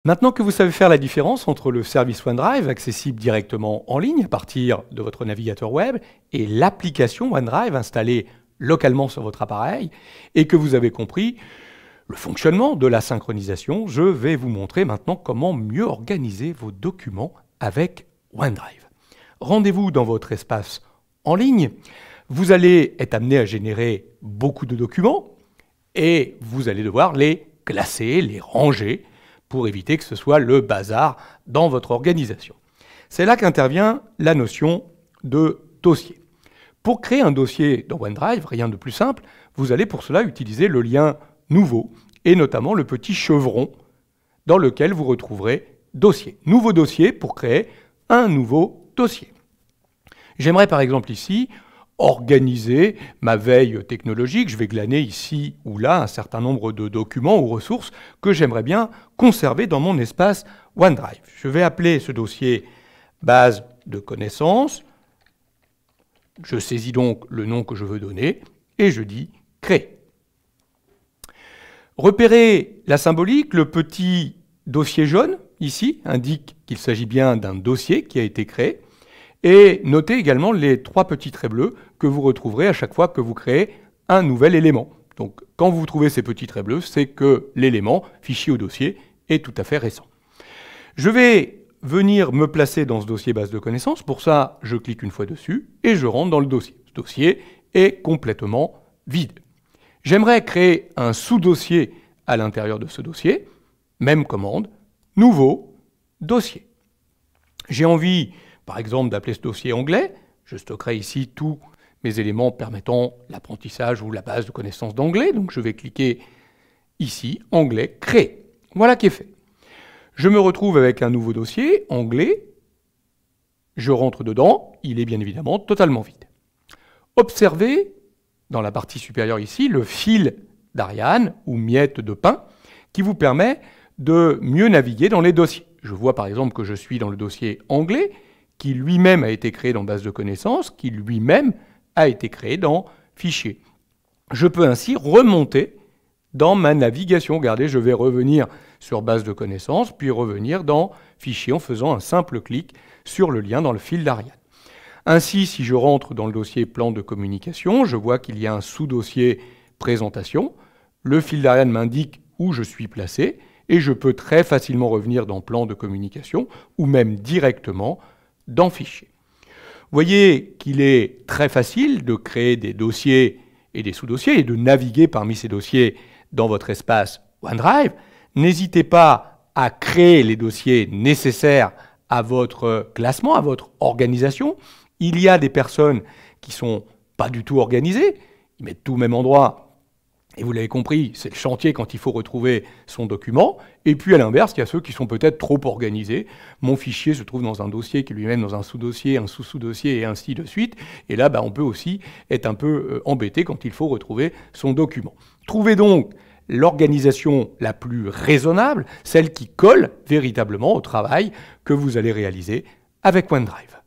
Maintenant que vous savez faire la différence entre le service OneDrive, accessible directement en ligne à partir de votre navigateur web, et l'application OneDrive installée localement sur votre appareil, et que vous avez compris le fonctionnement de la synchronisation, je vais vous montrer maintenant comment mieux organiser vos documents avec OneDrive. Rendez-vous dans votre espace en ligne. Vous allez être amené à générer beaucoup de documents et vous allez devoir les classer, les ranger pour éviter que ce soit le bazar dans votre organisation. C'est là qu'intervient la notion de dossier. Pour créer un dossier dans OneDrive, rien de plus simple, vous allez pour cela utiliser le lien nouveau et notamment le petit chevron dans lequel vous retrouverez dossier. Nouveau dossier pour créer un nouveau dossier. J'aimerais par exemple ici organiser ma veille technologique. Je vais glaner ici ou là un certain nombre de documents ou ressources que j'aimerais bien conserver dans mon espace OneDrive. Je vais appeler ce dossier base de connaissances. Je saisis donc le nom que je veux donner et je dis créer. Repérez la symbolique, le petit dossier jaune ici indique qu'il s'agit bien d'un dossier qui a été créé. Et notez également les 3 petits traits bleus que vous retrouverez à chaque fois que vous créez un nouvel élément. Donc quand vous trouvez ces petits traits bleus, c'est que l'élément, fichier ou dossier, est tout à fait récent. Je vais venir me placer dans ce dossier base de connaissances. Pour ça, je clique une fois dessus et je rentre dans le dossier. Ce dossier est complètement vide. J'aimerais créer un sous-dossier à l'intérieur de ce dossier. Même commande, nouveau dossier. J'ai envie par exemple d'appeler ce dossier anglais. Je stockerai ici tous mes éléments permettant l'apprentissage ou la base de connaissances d'anglais. Donc je vais cliquer ici, anglais, créer. Voilà qui est fait. Je me retrouve avec un nouveau dossier, anglais. Je rentre dedans, il est bien évidemment totalement vide. Observez, dans la partie supérieure ici, le fil d'Ariane ou miette de pain qui vous permet de mieux naviguer dans les dossiers. Je vois par exemple que je suis dans le dossier anglais, qui lui-même a été créé dans base de connaissances, qui lui-même a été créé dans fichier. Je peux ainsi remonter dans ma navigation. Regardez, je vais revenir sur base de connaissances, puis revenir dans fichier en faisant un simple clic sur le lien dans le fil d'Ariane. Ainsi, si je rentre dans le dossier plan de communication, je vois qu'il y a un sous-dossier présentation. Le fil d'Ariane m'indique où je suis placé et je peux très facilement revenir dans plan de communication ou même directement dans Fichier. Vous voyez qu'il est très facile de créer des dossiers et des sous-dossiers et de naviguer parmi ces dossiers dans votre espace OneDrive. N'hésitez pas à créer les dossiers nécessaires à votre classement, à votre organisation. Il y a des personnes qui ne sont pas du tout organisées, ils mettent tout au même endroit. Et vous l'avez compris, c'est le chantier quand il faut retrouver son document. Et puis à l'inverse, il y a ceux qui sont peut-être trop organisés. Mon fichier se trouve dans un dossier qui lui-même dans un sous-dossier, un sous-sous-dossier et ainsi de suite. Et là, on peut aussi être un peu embêté quand il faut retrouver son document. Trouvez donc l'organisation la plus raisonnable, celle qui colle véritablement au travail que vous allez réaliser avec OneDrive.